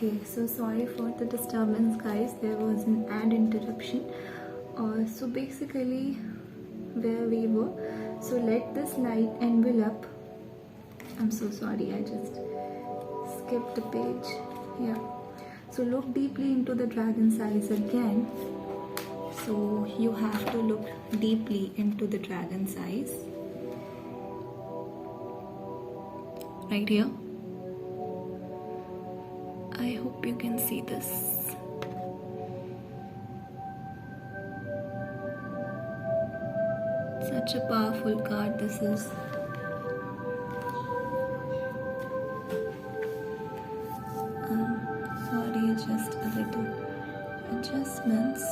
Okay, so sorry for the disturbance, guys. There was an ad interruption. So basically, where we were. So let this light envelop. I'm so sorry, I just skipped a page. Yeah. So look deeply into the dragon's eyes again. So you have to look deeply into the dragon's eyes. Right here. I hope you can see this. Such a powerful card this is. Sorry, just a little adjustments.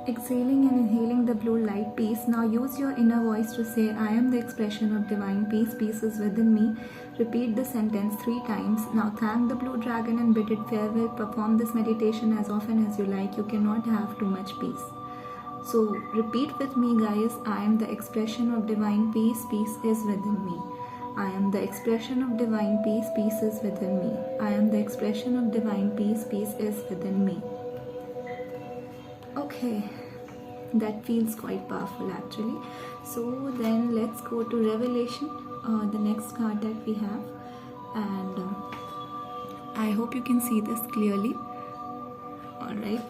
Exhaling and inhaling the blue light peace. Now use your inner voice to say, I am the expression of divine peace. Peace is within me. Repeat the sentence 3 times. Now thank the blue dragon and bid it farewell. Perform this meditation as often as you like. You cannot have too much peace. So repeat with me, guys. I am the expression of divine peace. Peace is within me. I am the expression of divine peace. Peace is within me. I am the expression of divine peace. Peace is within me. Okay. That feels quite powerful actually. So then let's go to Revelation, the next card that we have, and I hope you can see this clearly. Alright,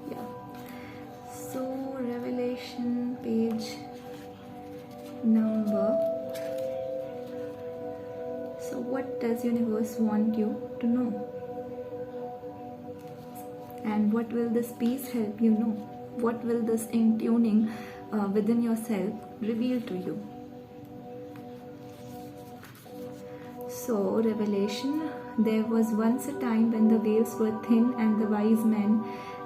yeah. So Revelation page number. So what does universe want you to know? And what will this peace help you know? What will this in-tuning within yourself reveal to you? So, Revelation, there was once a time when the veils were thin and the wise men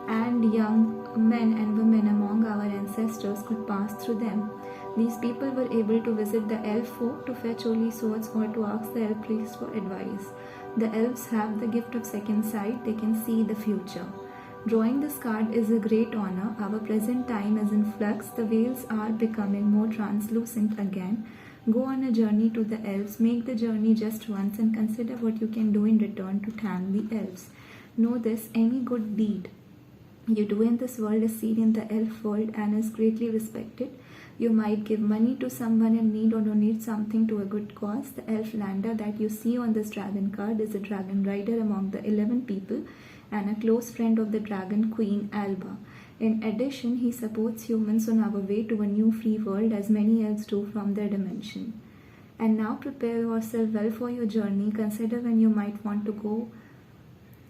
and young men and women among our ancestors could pass through them. These people were able to visit the elf folk to fetch holy swords or to ask the elf priests for advice. The elves have the gift of second sight, they can see the future. Drawing this card is a great honor. Our present time is in flux. The veils are becoming more translucent again. Go on a journey to the elves. Make the journey just once and consider what you can do in return to thank the elves. Know this, any good deed you do in this world is seen in the elf world and is greatly respected. You might give money to someone in need or donate something to a good cause. The elf lander that you see on this dragon card is a dragon rider among the 11 people and a close friend of the dragon queen Alba. In addition, he supports humans on our way to a new free world as many elves do from their dimension. And now prepare yourself well for your journey. Consider when you might want to go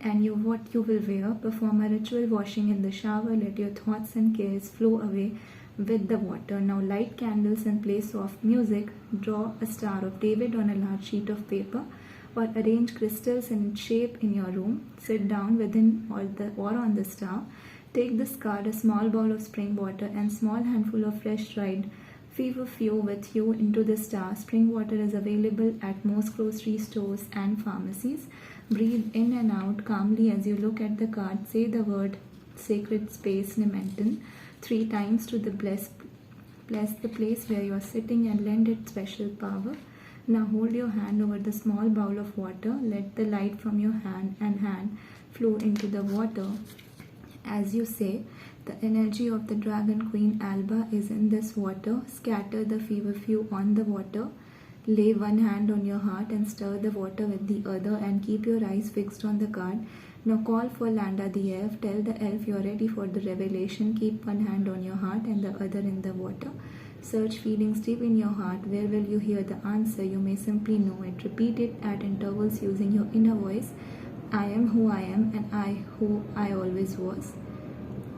and what you will wear. Perform a ritual washing in the shower. Let your thoughts and cares flow away with the water. Now light candles and play soft music. Draw a Star of David on a large sheet of paper or arrange crystals in its shape in your room. Sit down within or on the star. Take this card, a small bowl of spring water and small handful of fresh dried feverfew with you into the star. Spring water is available at most grocery stores and pharmacies. Breathe in and out calmly as you look at the card. Say the word Sacred Space Nementon 3 times to the bless the place where you are sitting and lend it special power. Now hold your hand over the small bowl of water. Let the light from your hand flow into the water. As you say, the energy of the dragon queen Alba is in this water. Scatter the feverfew on the water. Lay one hand on your heart and stir the water with the other and keep your eyes fixed on the card. Now call for Landa the elf. Tell the elf you are ready for the revelation. Keep one hand on your heart and the other in the water. Search feelings deep in your heart. Where will you hear the answer? You may simply know it. Repeat it at intervals using your inner voice. I am who I am and I who I always was.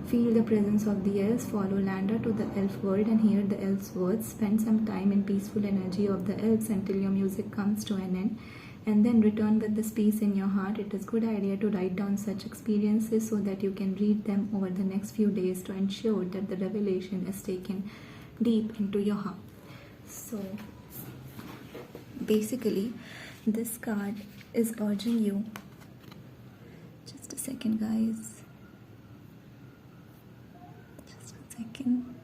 Feel the presence of the elves. Follow Landa to the elf world and hear the elves' words. Spend some time in peaceful energy of the elves until your music comes to an end. and then return with this peace in your heart. It is good idea to write down such experiences so that you can read them over the next few days to ensure that the revelation is taken deep into your heart. So basically, this card is urging you. Just a second, guys. Just a second.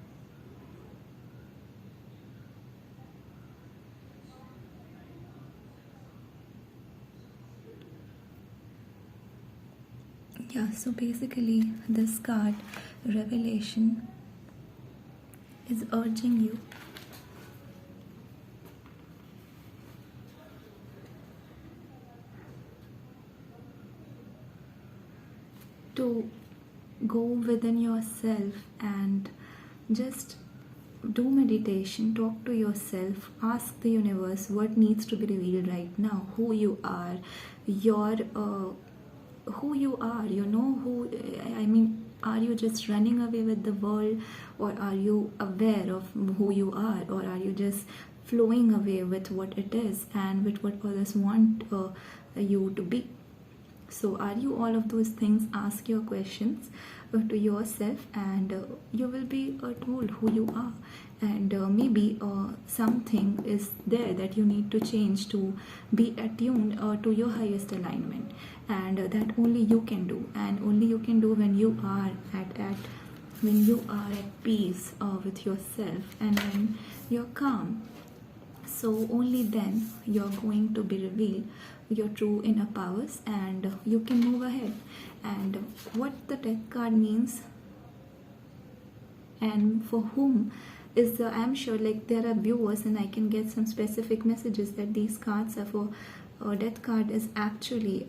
Yeah, so basically, this card, Revelation, is urging you to go within yourself and just do meditation, talk to yourself, ask the universe what needs to be revealed right now, who you are, who you are, are you just running away with the world, or are you aware of who you are, or are you just flowing away with what it is and with what others want you to be? So are you all of those things? Ask your questions to yourself, and you will be told who you are. And maybe something is there that you need to change to be attuned to your highest alignment, and that only you can do, and only you can do when you are at peace with yourself, and when you're calm. So only then you're going to be revealed your true inner powers, and you can move ahead. And what the Death card means, and for whom, is I'm sure like there are viewers, and I can get some specific messages that these cards are for. Death card is actually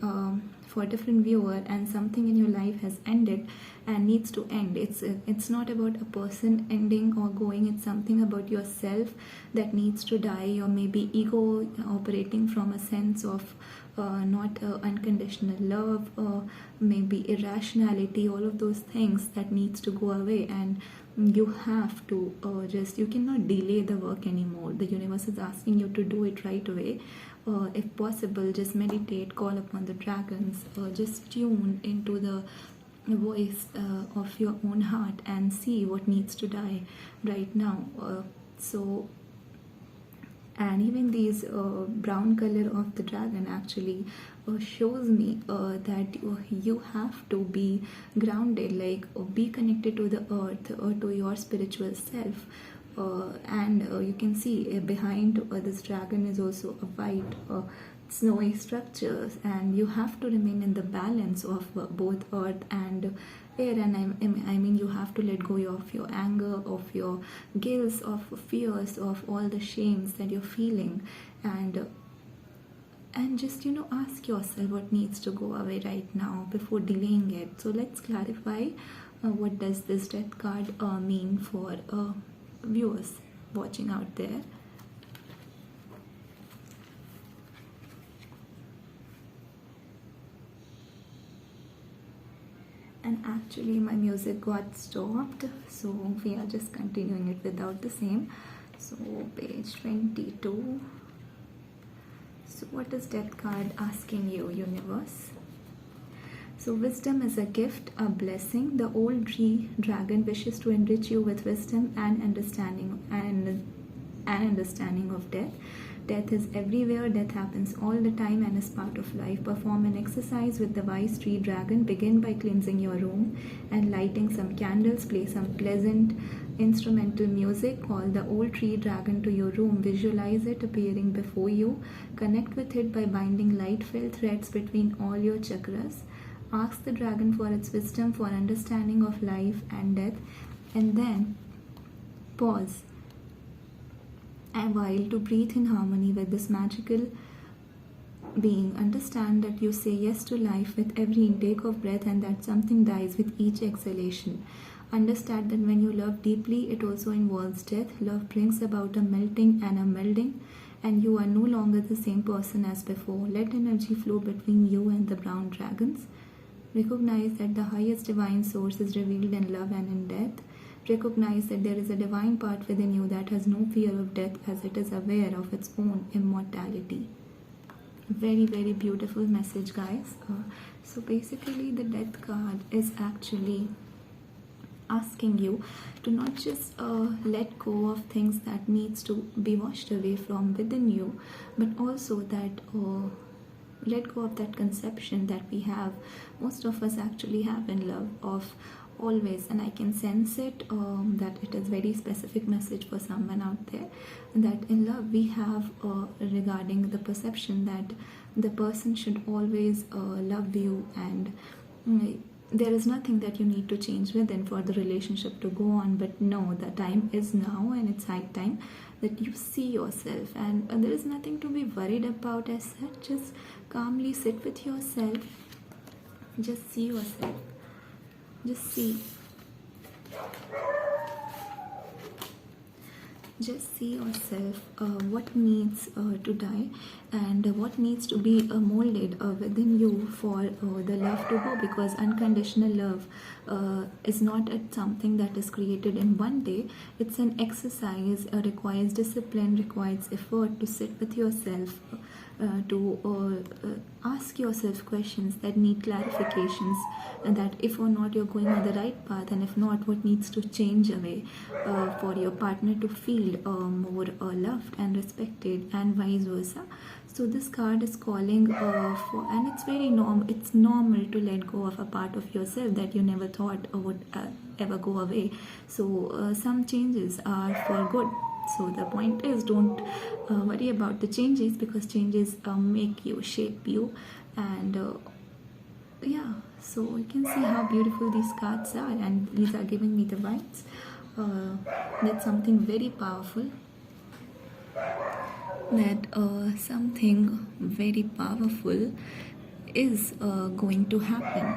for a different viewer, and something in your life has ended and needs to end. It's not about a person ending or going. It's something about yourself that needs to die, or maybe ego operating from a sense of not unconditional love, or maybe irrationality, all of those things that needs to go away. And you have to you cannot delay the work anymore. The universe is asking you to do it right away. If possible, just meditate, call upon the dragons, just tune into the voice of your own heart and see what needs to die right now. And even these brown color of the dragon actually shows me that you have to be grounded, like be connected to the earth or to your spiritual self. And you can see behind this dragon is also a white snowy structures, and you have to remain in the balance of both earth and air. And I mean, you have to let go of your anger, of your guilt, of fears, of all the shames that you're feeling, and just ask yourself what needs to go away right now before delaying it. So let's clarify what does this Death card mean for viewers watching out there. And actually my music got stopped, so we are just continuing it without the same. So page 22. So what is Death card asking you, universe? So wisdom is a gift, a blessing. The old tree dragon wishes to enrich you with wisdom and understanding of death. Death is everywhere. Death happens all the time and is part of life. Perform an exercise with the wise tree dragon. Begin by cleansing your room and lighting some candles. Play some pleasant instrumental music. Call the old tree dragon to your room. Visualize it appearing before you. Connect with it by binding light-filled threads between all your chakras. Ask the dragon for its wisdom, for understanding of life and death, and then pause a while to breathe in harmony with this magical being. Understand that you say yes to life with every intake of breath, and that something dies with each exhalation. Understand that when you love deeply, it also involves death. Love brings about a melting and a melding, and you are no longer the same person as before. Let energy flow between you and the brown dragons. Recognize that the highest divine source is revealed in love and in death. Recognize that there is a divine part within you that has no fear of death, as it is aware of its own immortality. Very, very beautiful message, guys. So basically, the death card is actually asking you to not just let go of things that needs to be washed away from within you, but also that let go of that conception that we have, most of us actually have in love, of always, and I can sense it, that it is very specific message for someone out there, that in love we have regarding the perception that the person should always love you, and there is nothing that you need to change within for the relationship to go on. But no, the time is now, and it's high time that you see yourself, and there is nothing to be worried about as such. Just calmly sit with yourself, just see yourself, just see yourself, what needs to die, and what needs to be molded within you for the love to go, because unconditional love is not something that is created in one day. It's an exercise, requires discipline, requires effort to sit with yourself, to ask yourself questions that need clarifications, and that if or not you're going on the right path, and if not, what needs to change away for your partner to feel more loved and respected, and vice versa. So this card is calling for, and it's very normal. It's normal to let go of a part of yourself that you never thought would ever go away. So some changes are for good. So the point is, don't worry about the changes, because changes make you, shape you, and yeah. So you can see how beautiful these cards are, and these are giving me the vibes. That's something very powerful. That something very powerful is going to happen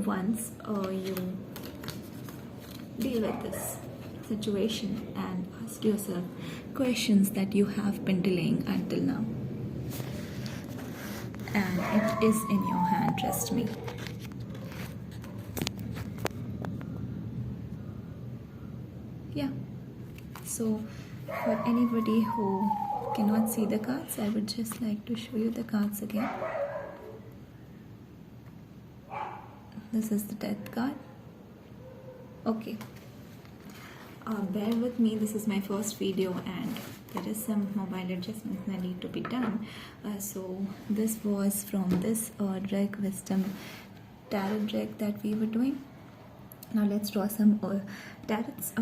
once you deal with this situation and ask yourself questions that you have been delaying until now. And it is in your hand, trust me. Yeah. So for anybody who cannot see the cards, I would just like to show you the cards again. This is the death card. Okay. Bear with me, this is my first video and there is some mobile adjustments that need to be done. So this was from this Drake Wisdom Tarot deck that we were doing. Now let's draw some tarots.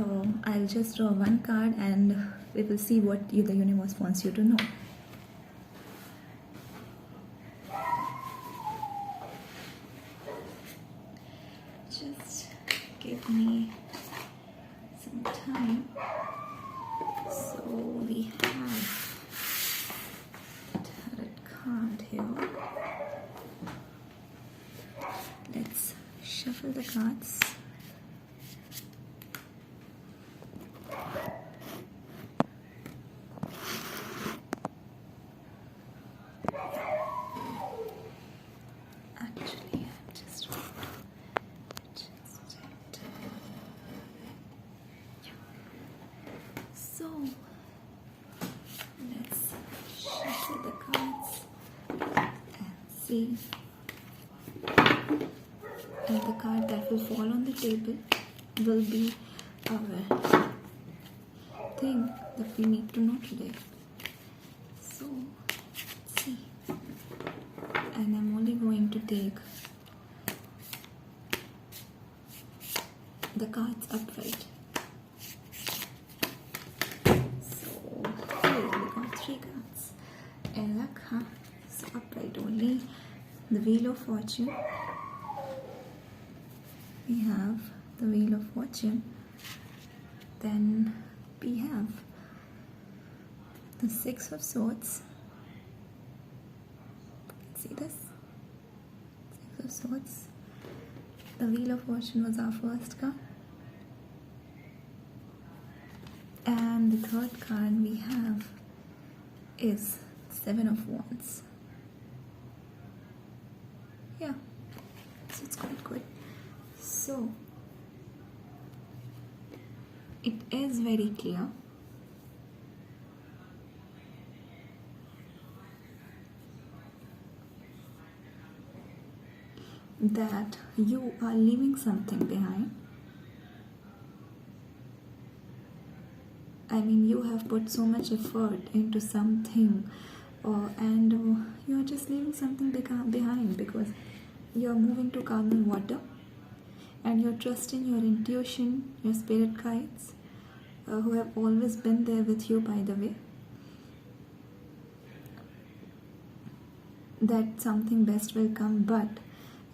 I'll just draw one card and we will see what the universe wants you to know. Just give me some time. So we have tarot card here. Let's shuffle the cards. So let's shuffle the cards and see. And the card that will fall on the table will be our thing that we need to know today. So let's see. And I'm only going to take the cards upright. Three cards in luck, huh? So upright only. The Wheel of Fortune. We have the Wheel of Fortune. Then we have the Six of Swords. See this? Six of Swords. The Wheel of Fortune was our first card. And the third card we have is Seven of Wands. Yeah, so it's quite good. So it is very clear. that you are leaving something behind. I mean, you have put so much effort into something, and you're just leaving something behind because you're moving to calmer water and you're trusting your intuition, your spirit guides, who have always been there with you, by the way, that something best will come. But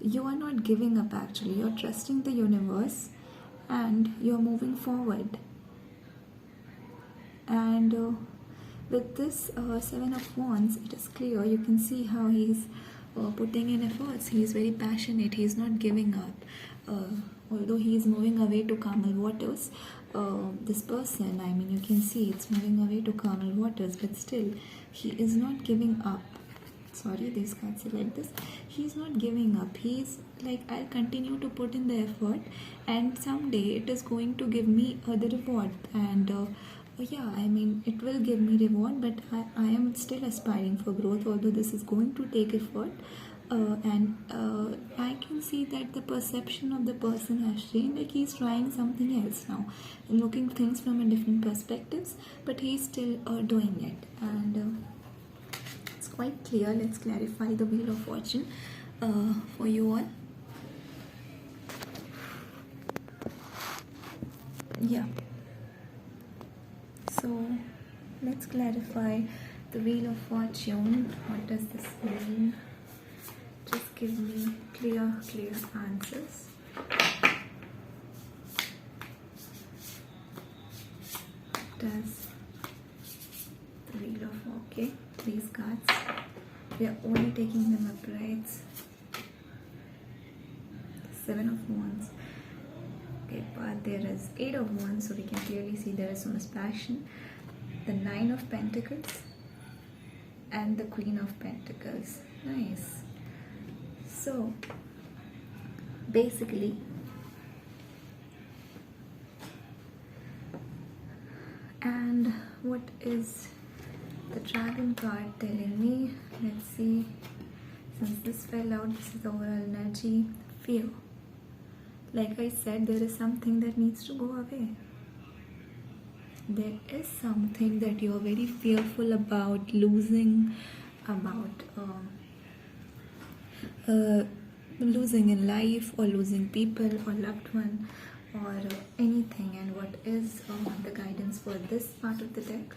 you are not giving up actually, you're trusting the universe and you're moving forward. And with this Seven of Wands, it is clear, you can see how he's putting in efforts. He's very passionate, he's not giving up. Although he is moving away to calmer waters, this person, I mean, you can see it's moving away to calmer waters, but still he is not giving up. Sorry, these cards are like this. He's not giving up. He's like, I'll continue to put in the effort, and someday it is going to give me the reward. And yeah, I mean, it will give me reward, but I am still aspiring for growth, although this is going to take effort. And I can see that the perception of the person has changed. Like, he's trying something else now, looking things from a different perspectives, but he's still doing it. And it's quite clear. Let's clarify the Wheel of Fortune for you all. Yeah. So let's clarify the Wheel of Fortune. What does this mean? Just give me clear answers. Does the Wheel of, okay, these cards, we are only taking them uprights. Seven of Wands. Okay, but there is Eight of Wands, so we can clearly see there is so much passion. The Nine of Pentacles and the Queen of Pentacles. Nice. So basically, and what is the Dragon card telling me? Let's see. Since this fell out, this is the overall energy. Fear. Like I said, there is something that needs to go away. There is something that you're very fearful about losing, about losing in life, or losing people or loved one, or anything. And what is the guidance for this part of the deck?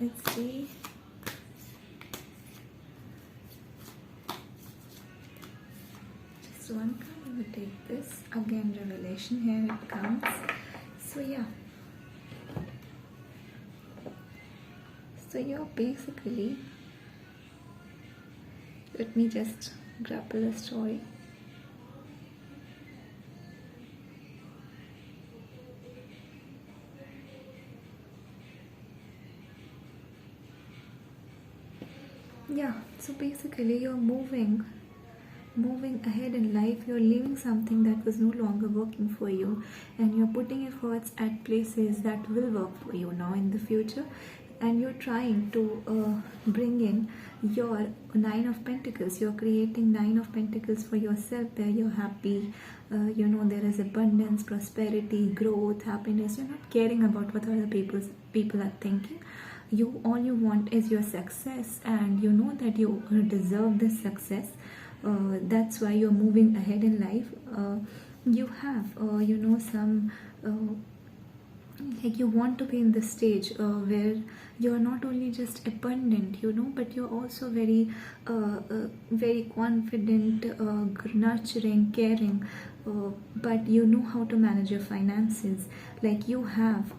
Let's see. Just one card, I will take this. Again, revelation, here it comes. So yeah. So you're basically, let me just grapple a story. Yeah, so basically you're moving ahead in life. You're leaving something that was no longer working for you, and you're putting efforts at places that will work for you now in the future. And you're trying to bring in your Nine of Pentacles. You're creating Nine of Pentacles for yourself, where you're happy, there is abundance, prosperity, growth, happiness. You're not caring about what other people are thinking. All you want is your success, and you know that you deserve this success. That's why you're moving ahead in life. You have some like, you want to be in the stage where you're not only just abundant, but you're also very very confident, nurturing, caring, but you know how to manage your finances. Like, you have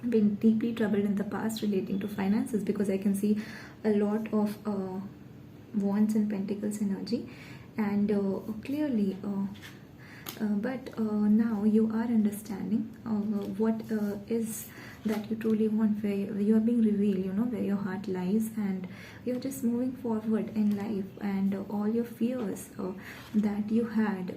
been deeply troubled in the past relating to finances, because I can see a lot of Wands and Pentacles energy, and clearly but now you are understanding what is that you truly want, where you are being revealed, where your heart lies, and you're just moving forward in life. And all your fears that you had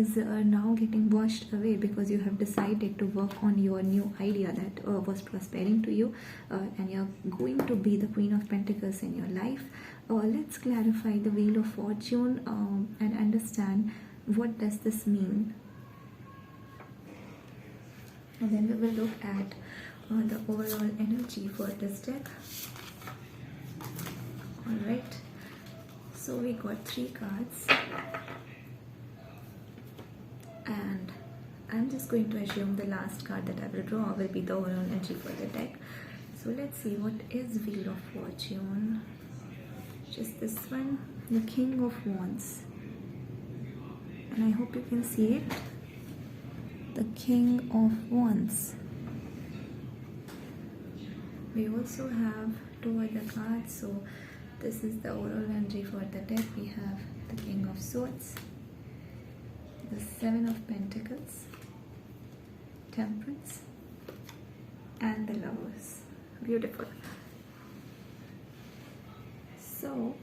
is now getting washed away because you have decided to work on your new idea that was prospering to you, and you're going to be the Queen of Pentacles in your life. Let's clarify the Wheel of Fortune and understand what does this mean. And then we will look at the overall energy for this deck. Alright, so we got 3 cards, and I'm just going to assume the last card that I will draw will be the overall energy for the deck. So let's see, what is Wheel of Fortune? Just this one, the King of Wands, and I hope you can see it. The King of Wands. We also have 2 other cards, so this is the overall energy for the deck. We have the King of Swords, the 7 of Pentacles, Temperance, and the Lovers. Beautiful. So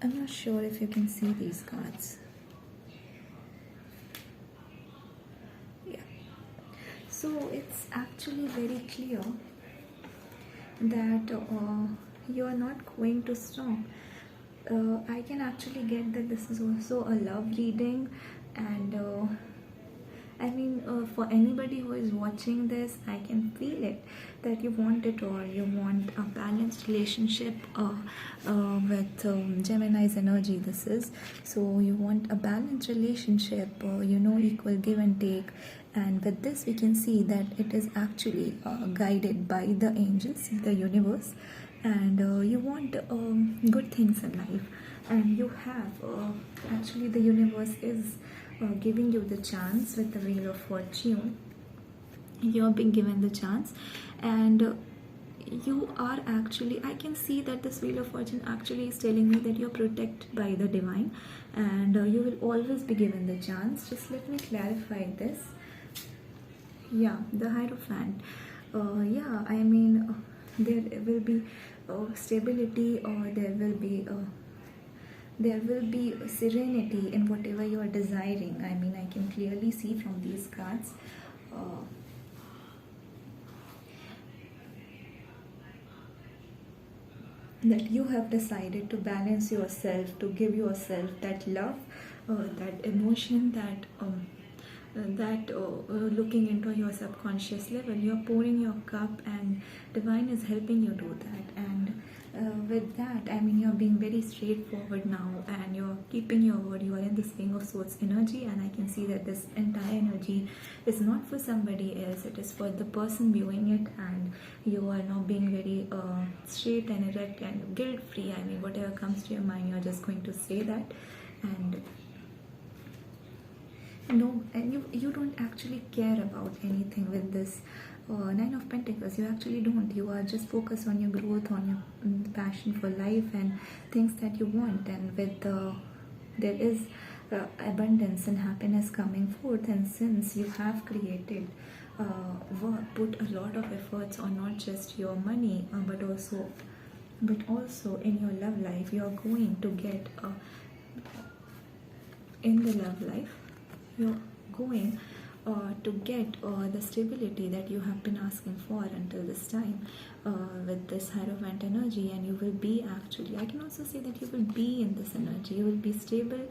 I'm not sure if you can see these cards. Yeah. So it's actually very clear that you are not going to stop. I can actually get that this is also a love reading, and I mean, for anybody who is watching this, I can feel it that you want it all. You want a balanced relationship with Gemini's energy. This is so you want a balanced relationship, equal give and take. And with this, we can see that it is actually guided by the angels, the universe, and you want good things in life. And you have actually the universe is giving you the chance with the Wheel of Fortune. You're being given the chance, and you are actually, I can see that this Wheel of Fortune actually is telling me that you're protected by the divine, and you will always be given the chance. Just let me clarify this. Yeah, the Hierophant. Yeah, I mean, there will be stability, or there will be serenity in whatever you are desiring. I mean, I can clearly see from these cards. That you have decided to balance yourself, to give yourself that love, that emotion, that looking into your subconscious level. You're pouring your cup, and divine is helping you do that. And with that, I mean, you're being very straightforward now, and you're keeping your word. You are in this King of Swords energy, and I can see that this entire energy is not for somebody else. It is for the person viewing it, and you are now being very straight and erect and guilt free. I mean, whatever comes to your mind, you're just going to say that. And no, and you don't actually care about anything with this Nine of Pentacles. You actually don't. You are just focused on your growth, on your passion for life and things that you want. And with there is abundance and happiness coming forth. And since you have created work, put a lot of efforts on not just your money, but also in your love life, you are going to get in the love life. You're going to get the stability that you have been asking for until this time with this Hierophant energy. And you will be actually, I can also say that you will be in this energy. You will be stable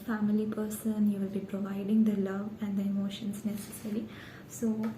family person. You will be providing the love and the emotions necessary. So